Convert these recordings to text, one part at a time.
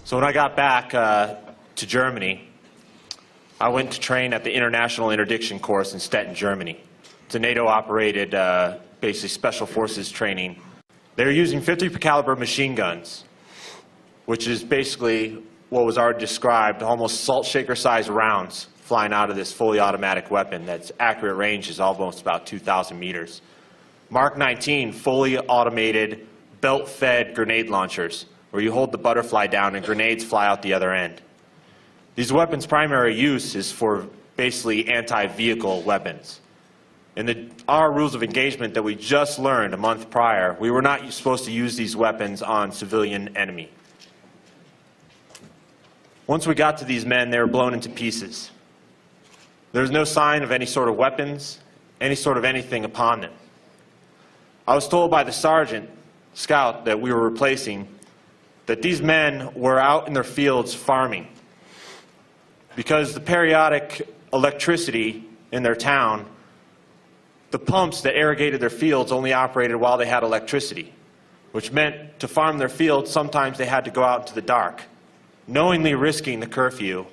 So when I got back to Germany, I went to train at the International Interdiction Course in Stettin, Germany. It's a NATO-operated, basically special forces training. They were using 50 caliber machine guns, which is basically what was already described, almost salt shaker-sized rounds flying out of this fully automatic weapon that's accurate range is almost about 2,000 meters. Mark 19 fully automated belt-fed grenade launchers, where you hold the butterfly down and grenades fly out the other end. These weapons' primary use is for basically anti-vehicle weapons. In our rules of engagement that we just learned a month prior, we were not supposed to use these weapons on civilian enemy. Once we got to these men, they were blown into pieces. There was no sign of any sort of weapons, any sort of anything upon them. I was told by the sergeant, scout that we were replacing, that these men were out in their fields farming. Because the periodic electricity in their town, the pumps that irrigated their fields only operated while they had electricity, which meant to farm their fields, sometimes they had to go out into the dark, knowingly risking the curfew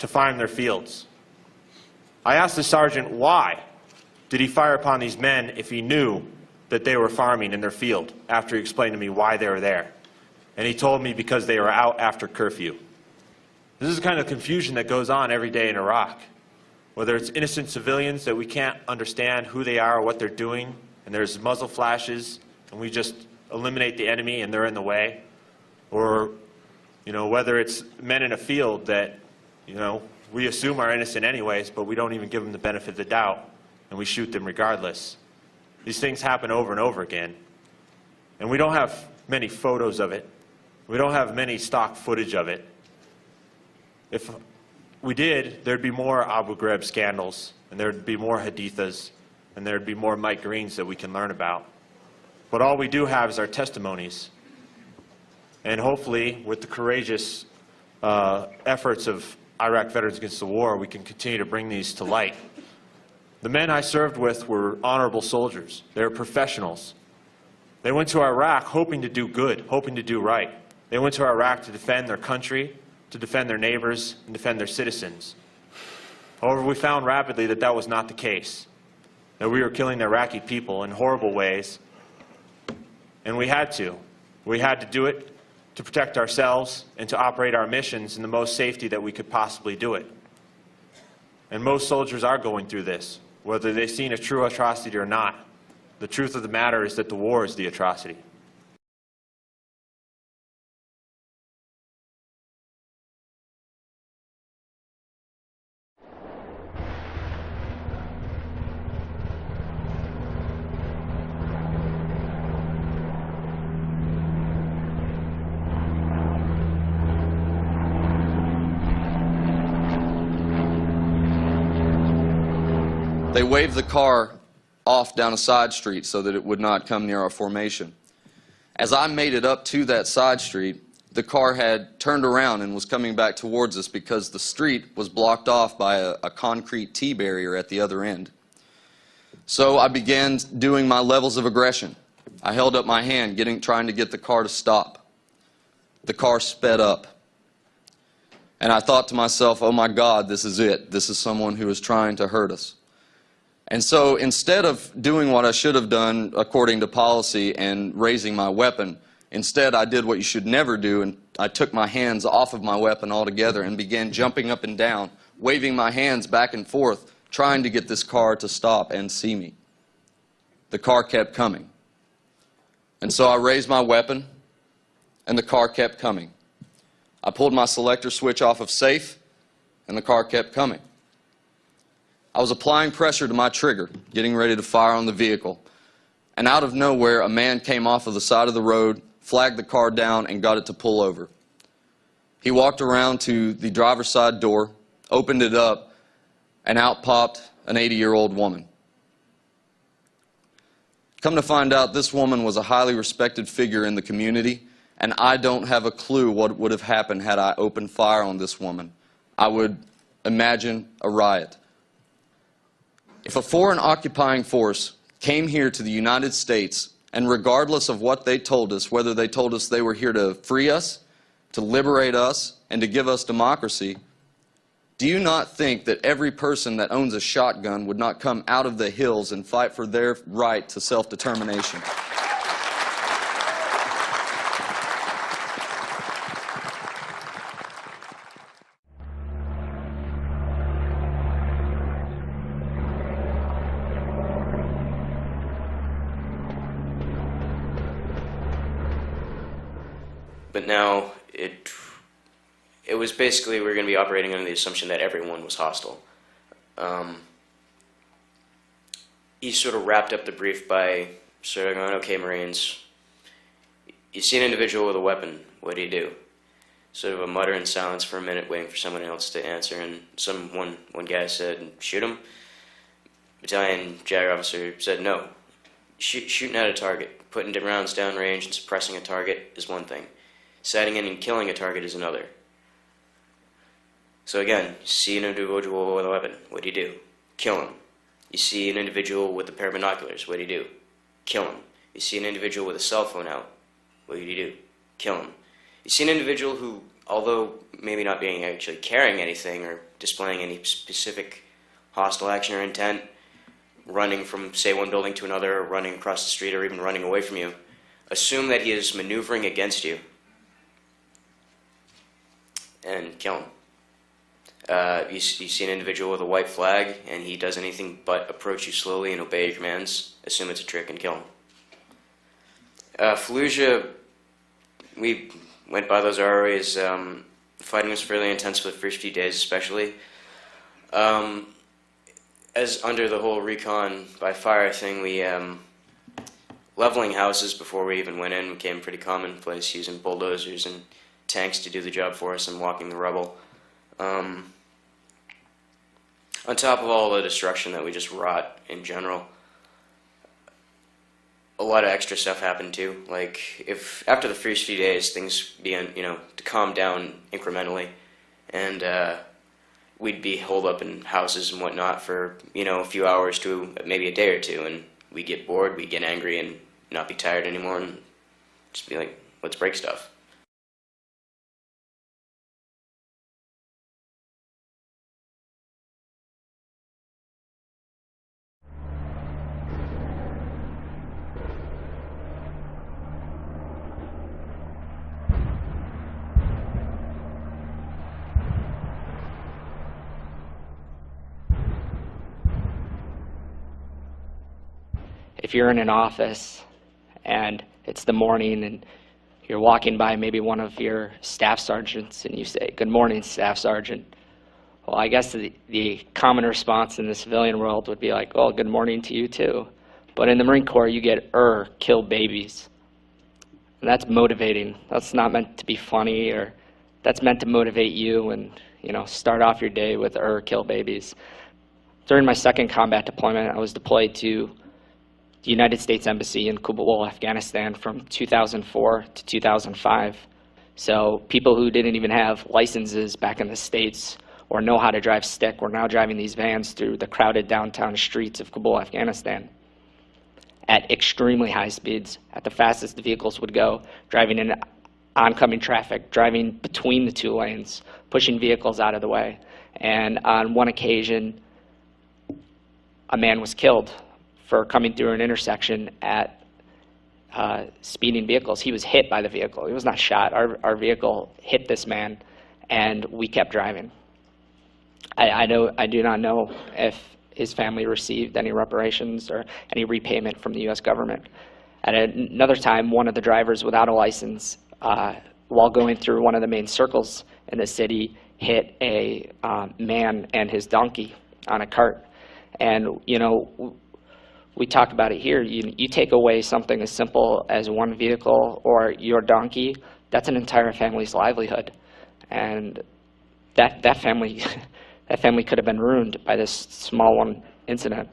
to farm their fields. I asked the sergeant why did he fire upon these men if he knew that they were farming in their field, after he explained to me why they were there. And he told me because they were out after curfew. This is the kind of confusion that goes on every day in Iraq. Whether it's innocent civilians that we can't understand who they are or what they're doing, and there's muzzle flashes, and we just eliminate the enemy and they're in the way, or whether it's men in a field that we assume are innocent anyways, but we don't even give them the benefit of the doubt, and we shoot them regardless. These things happen over and over again, and we don't have many photos of it. We don't have many stock footage of it. If we did, there'd be more Abu Ghraib scandals, and there'd be more Hadithas, and there'd be more Mike Greens that we can learn about. But all we do have is our testimonies. And hopefully, with the courageous efforts of Iraq Veterans Against the War, we can continue to bring these to light. The men I served with were honorable soldiers. They were professionals. They went to Iraq hoping to do good, hoping to do right. They went to Iraq to defend their country, to defend their neighbors, and defend their citizens. However, we found rapidly that that was not the case, that we were killing the Iraqi people in horrible ways, and we had to. We had to do it to protect ourselves and to operate our missions in the most safety that we could possibly do it. And most soldiers are going through this, whether they've seen a true atrocity or not. The truth of the matter is that the war is the atrocity. They waved the car off down a side street so that it would not come near our formation. As I made it up to that side street, the car had turned around and was coming back towards us because the street was blocked off by a concrete T-barrier at the other end. So I began doing my levels of aggression. I held up my hand, trying to get the car to stop. The car sped up. And I thought to myself, oh my God, this is it. This is someone who is trying to hurt us. And so instead of doing what I should have done according to policy and raising my weapon, instead I did what you should never do, and I took my hands off of my weapon altogether and began jumping up and down, waving my hands back and forth, trying to get this car to stop and see me. The car kept coming. And so I raised my weapon, and the car kept coming. I pulled my selector switch off of safe, and the car kept coming. I was applying pressure to my trigger, getting ready to fire on the vehicle, and out of nowhere a man came off of the side of the road, flagged the car down, and got it to pull over. He walked around to the driver's side door, opened it up, and out popped an 80-year-old woman. Come to find out, this woman was a highly respected figure in the community, and I don't have a clue what would have happened had I opened fire on this woman. I would imagine a riot. If a foreign occupying force came here to the United States, and regardless of what they told us, whether they told us they were here to free us, to liberate us and to give us democracy, do you not think that every person that owns a shotgun would not come out of the hills and fight for their right to self-determination? But now it was basically we were going to be operating under the assumption that everyone was hostile. He sort of wrapped up the brief by sort of going, "Okay, Marines, you see an individual with a weapon, what do you do?" Sort of a mutter in silence for a minute, waiting for someone else to answer, and one guy said, "Shoot him." Battalion JAG officer said, "No. Shooting at a target, putting rounds down range and suppressing a target is one thing. Sighting in and killing a target is another." So again, you see an individual with a weapon, what do you do? Kill him. You see an individual with a pair of binoculars, what do you do? Kill him. You see an individual with a cell phone out, what do you do? Kill him. You see an individual who, although maybe not being actually carrying anything or displaying any specific hostile action or intent, running from, say, one building to another, or running across the street, or even running away from you, assume that he is maneuvering against you and kill him. You see an individual with a white flag and he does anything but approach you slowly and obey your commands, assume it's a trick and kill him. Fallujah, we went by those ROAs. The fighting was fairly intense for the first few days especially. As under the whole recon by fire thing, we leveling houses before we even went in became pretty commonplace, using bulldozers and tanks to do the job for us and walking the rubble. On top of all the destruction that we just wrought in general, a lot of extra stuff happened too. Like, if after the first few days things began, to calm down incrementally, and we'd be holed up in houses and whatnot for a few hours to maybe a day or two, and we'd get bored, we'd get angry, and not be tired anymore, and just be like, let's break stuff. If you're in an office and it's the morning and you're walking by maybe one of your staff sergeants and you say, "Good morning, Staff Sergeant," well, I guess the common response in the civilian world would be like, "Well, good morning to you too." But in the Marine Corps, you get kill babies. And that's motivating. That's not meant to be funny, or that's meant to motivate you and start off your day with kill babies. During my second combat deployment, I was deployed to the United States Embassy in Kabul, Afghanistan from 2004 to 2005. So people who didn't even have licenses back in the States or know how to drive stick were now driving these vans through the crowded downtown streets of Kabul, Afghanistan at extremely high speeds, at the fastest the vehicles would go, driving in oncoming traffic, driving between the two lanes, pushing vehicles out of the way. And on one occasion, a man was killed for coming through an intersection at speeding vehicles. He was hit by the vehicle. He was not shot. Our vehicle hit this man, and we kept driving. I do not know if his family received any reparations or any repayment from the U.S. government. At another time, one of the drivers without a license, while going through one of the main circles in the city, hit a man and his donkey on a cart. And we talk about it here. You take away something as simple as one vehicle or your donkey, that's an entire family's livelihood, and that family could have been ruined by this small one incident.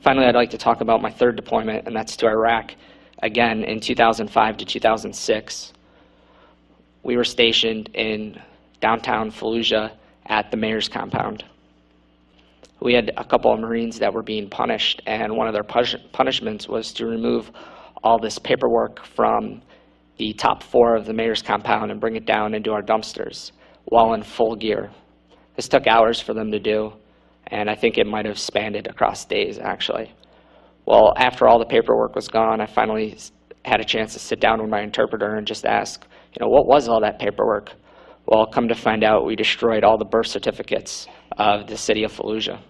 Finally, I'd like to talk about my third deployment, and that's to Iraq. Again, in 2005 to 2006, we were stationed in downtown Fallujah at the mayor's compound. We had a couple of Marines that were being punished, and one of their punishments was to remove all this paperwork from the top floor of the mayor's compound and bring it down into our dumpsters while in full gear. This took hours for them to do, and I think it might have spanned it across days, actually. Well, after all the paperwork was gone, I finally had a chance to sit down with my interpreter and just ask, what was all that paperwork? Well, come to find out, we destroyed all the birth certificates of the city of Fallujah.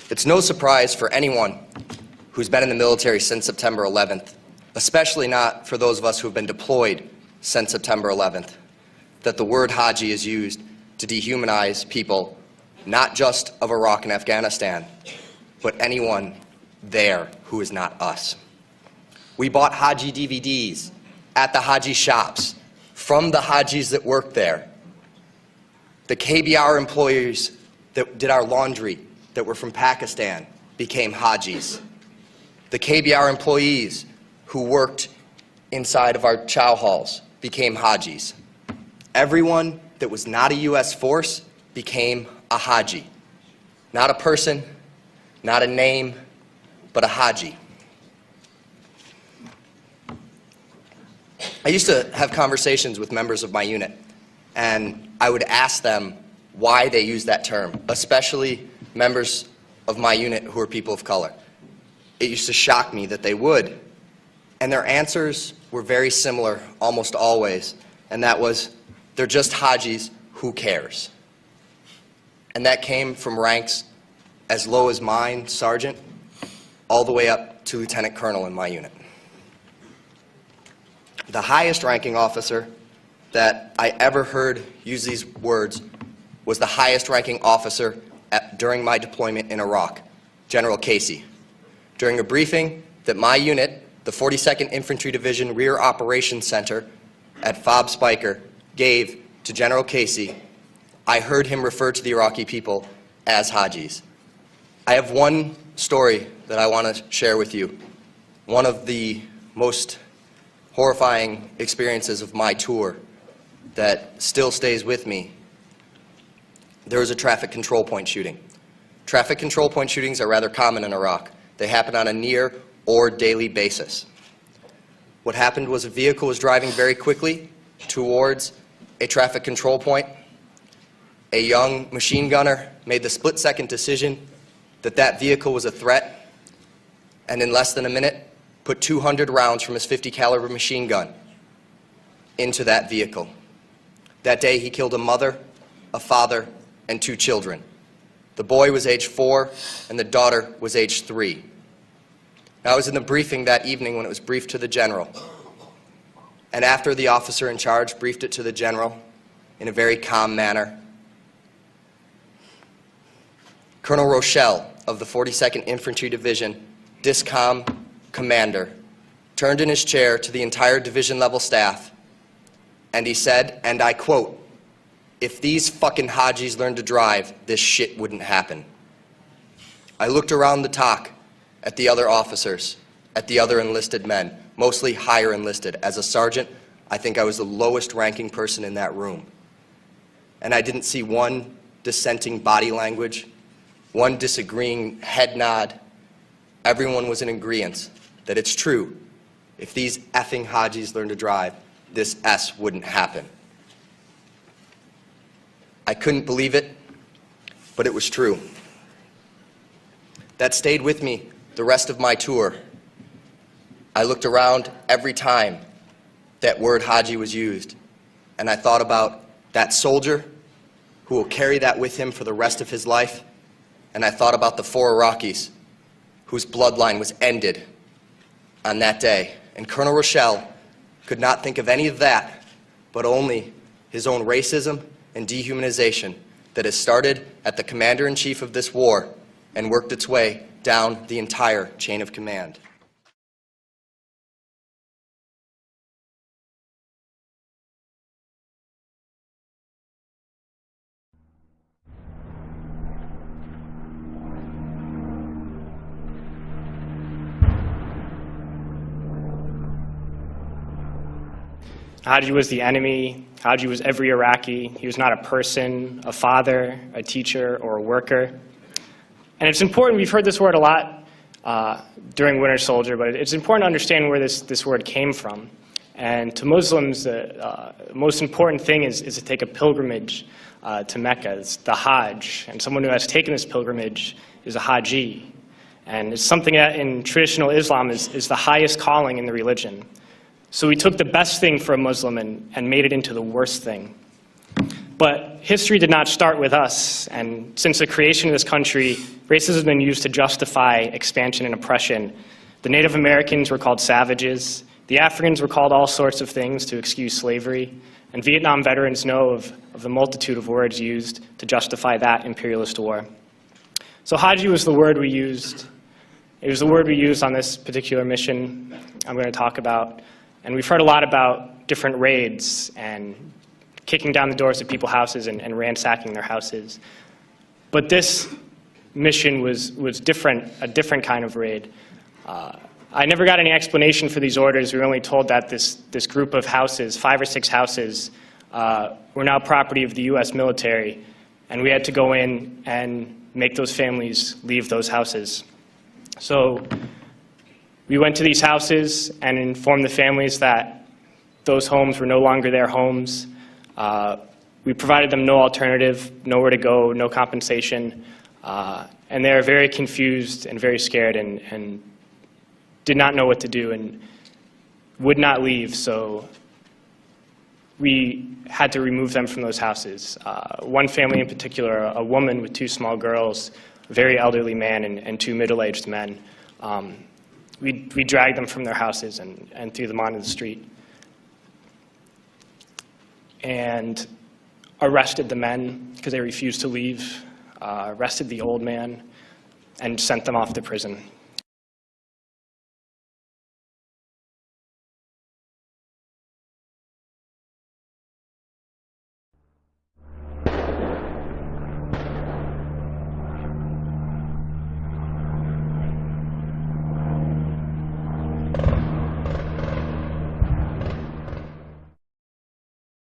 It's no surprise for anyone who's been in the military since September 11th, especially not for those of us who have been deployed since September 11th, that the word Haji is used to dehumanize people, not just of Iraq and Afghanistan, but anyone there who is not us. We bought Haji DVDs at the Haji shops from the Hajis that worked there. The KBR employees that did our laundry that were from Pakistan became Hajis. The KBR employees who worked inside of our chow halls became Hajis. Everyone that was not a U.S. force became a Haji. Not a person, not a name, but a Haji. I used to have conversations with members of my unit, and I would ask them why they use that term, especially members of my unit who are people of color. It used to shock me that they would, and their answers were very similar almost always, and that was, they're just Hajis, who cares? And that came from ranks as low as mine, sergeant, all the way up to lieutenant colonel in my unit. The highest ranking officer that I ever heard use these words was the highest ranking officer during my deployment in Iraq, General Casey. During a briefing that my unit, the 42nd Infantry Division Rear Operations Center at FOB Spiker, gave to General Casey, I heard him refer to the Iraqi people as Hajis. I have one story that I want to share with you. One of the most horrifying experiences of my tour that still stays with me. There was a traffic control point shooting. Traffic control point shootings are rather common in Iraq. They happen on a near or daily basis. What happened was a vehicle was driving very quickly towards a traffic control point. A young machine gunner made the split-second decision that that vehicle was a threat, and in less than a minute put 200 rounds from his .50 caliber machine gun into that vehicle. That day he killed a mother, a father, and 2 children. The boy was age 4 and the daughter was age 3. Now, I was in the briefing that evening when it was briefed to the general. And after the officer in charge briefed it to the general in a very calm manner, Colonel Rochelle of the 42nd Infantry Division, DISCOM commander, turned in his chair to the entire division level staff and he said, and I quote, "If these fucking Hajis learned to drive, this shit wouldn't happen." I looked around the TOC at the other officers, at the other enlisted men, mostly higher enlisted. As a sergeant, I think I was the lowest ranking person in that room. And I didn't see one dissenting body language, one disagreeing head nod. Everyone was in agreement that it's true. If these effing Hajis learned to drive, this S wouldn't happen. I couldn't believe it, but it was true. That stayed with me the rest of my tour. I looked around every time that word Haji was used, and I thought about that soldier who will carry that with him for the rest of his life, and I thought about the 4 Iraqis whose bloodline was ended on that day. And Colonel Rochelle could not think of any of that, but only his own racism and dehumanization that has started at the commander-in-chief of this war and worked its way down the entire chain of command. Haji was the enemy. Haji was every Iraqi. He was not a person, a father, a teacher, or a worker. And it's important, we've heard this word a lot during Winter Soldier, but it's important to understand where this word came from. And to Muslims, the most important thing is to take a pilgrimage to Mecca. It's the Hajj. And someone who has taken this pilgrimage is a Haji. And it's something that in traditional Islam is the highest calling in the religion. So we took the best thing for a Muslim and made it into the worst thing. But history did not start with us, and since the creation of this country, racism has been used to justify expansion and oppression. The Native Americans were called savages, the Africans were called all sorts of things to excuse slavery, and Vietnam veterans know of the multitude of words used to justify that imperialist war. So Haji was the word we used. It was the word we used on this particular mission I'm going to talk about. And we've heard a lot about different raids and kicking down the doors of people's houses and ransacking their houses. But this mission was different, a different kind of raid. I never got any explanation for these orders. We were only told that this group of houses, 5 or 6 houses, were now property of the US military, and we had to go in and make those families leave those houses. So we went to these houses and informed the families that those homes were no longer their homes. We provided them no alternative, nowhere to go, no compensation, and they were very confused and very scared and did not know what to do and would not leave, so we had to remove them from those houses. One family in particular, a woman with 2 small girls, a very elderly man and 2 middle-aged men, we dragged them from their houses and threw them onto the street. And arrested the men because they refused to leave, arrested the old man, and sent them off to prison.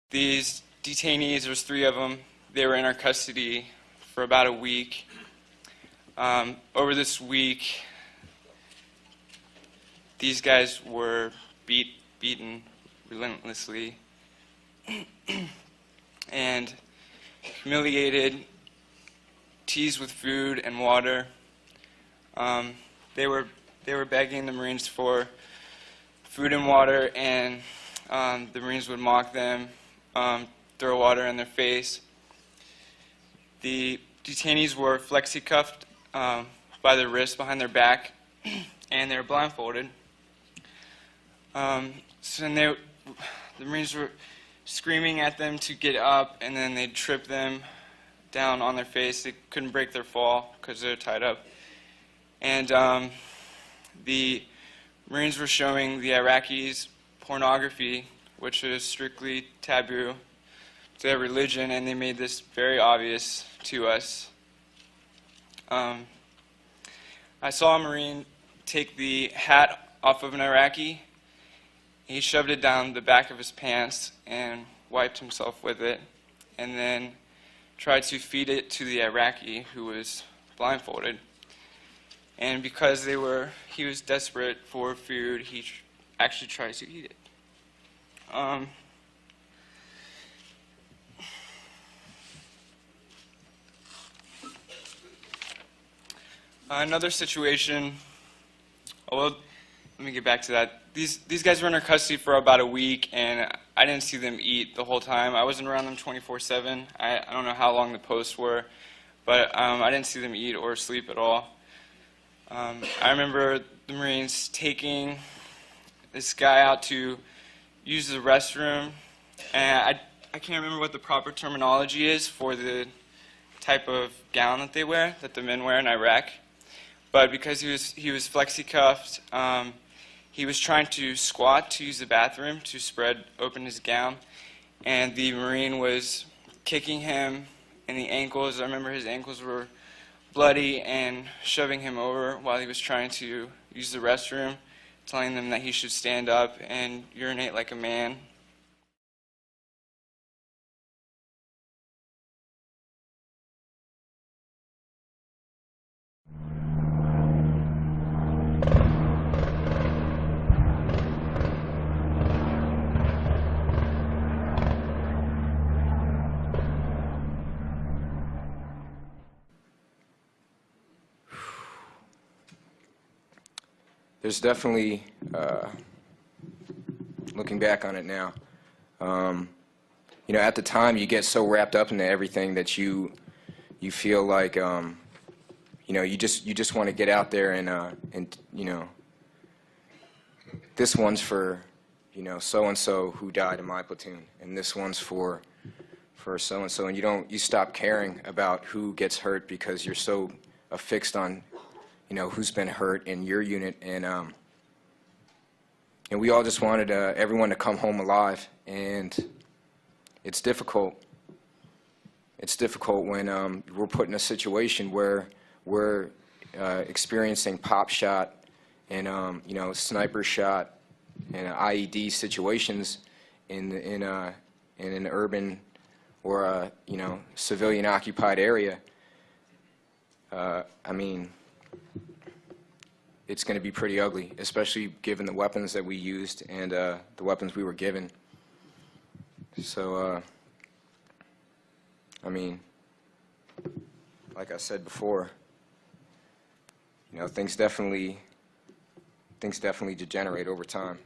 These detainees, there's 3 of them, they were in our custody for about a week. Over this week, these guys were beaten relentlessly and humiliated, teased with food and water. They were begging the Marines for food and water, and the Marines would mock them, throw water in their face. The detainees were flexi-cuffed by their wrists behind their back, and they were blindfolded. The Marines were screaming at them to get up, and then they'd trip them down on their face. They couldn't break their fall because they're tied up. And the Marines were showing the Iraqis pornography, which was strictly taboo to their religion, and they made this very obvious to us. I saw a Marine take the hat off of an Iraqi. He shoved it down the back of his pants and wiped himself with it, and then tried to feed it to the Iraqi who was blindfolded. And because he was desperate for food, he actually tried to eat it. Another situation, well, let me get back to that. These guys were in our custody for about a week, and I didn't see them eat the whole time. I wasn't around them 24/7. I don't know how long the posts were, but I didn't see them eat or sleep at all. I remember the Marines taking this guy out to use the restroom, and I can't remember what the proper terminology is for the type of gown that they wear, that the men wear in Iraq. But because he was flexi-cuffed, he was trying to squat to use the bathroom to spread open his gown, and the Marine was kicking him in the ankles. I remember his ankles were bloody and shoving him over while he was trying to use the restroom, telling them that he should stand up and urinate like a man. there's definitely, looking back on it now, you know, at the time you get so wrapped up into everything that you feel like, you know, you just want to get out there and you know, this one's for, you know, so-and-so who died in my platoon, and this one's for so-and-so, and you stop caring about who gets hurt because you're so affixed on, you know, who's been hurt in your unit, and we all just wanted everyone to come home alive, and it's difficult. It's difficult when we're put in a situation where we're experiencing pop shot and you know, sniper shot and IED situations in an urban or a, you know, civilian occupied area. I mean, it's going to be pretty ugly, especially given the weapons that we used and the weapons we were given. So, I mean, like I said before, you know, things definitely degenerate over time.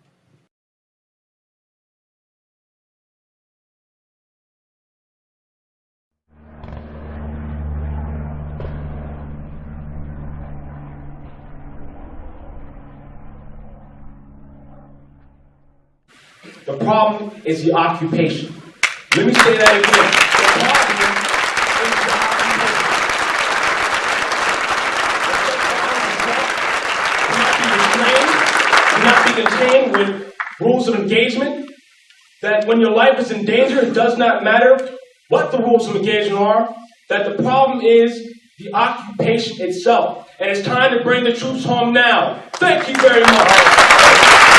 The problem is the occupation. Let me say that again. The problem is not being trained with rules of engagement, that when your life is in danger, it does not matter what the rules of engagement are, that the problem is the occupation itself. And it's time to bring the troops home now. Thank you very much.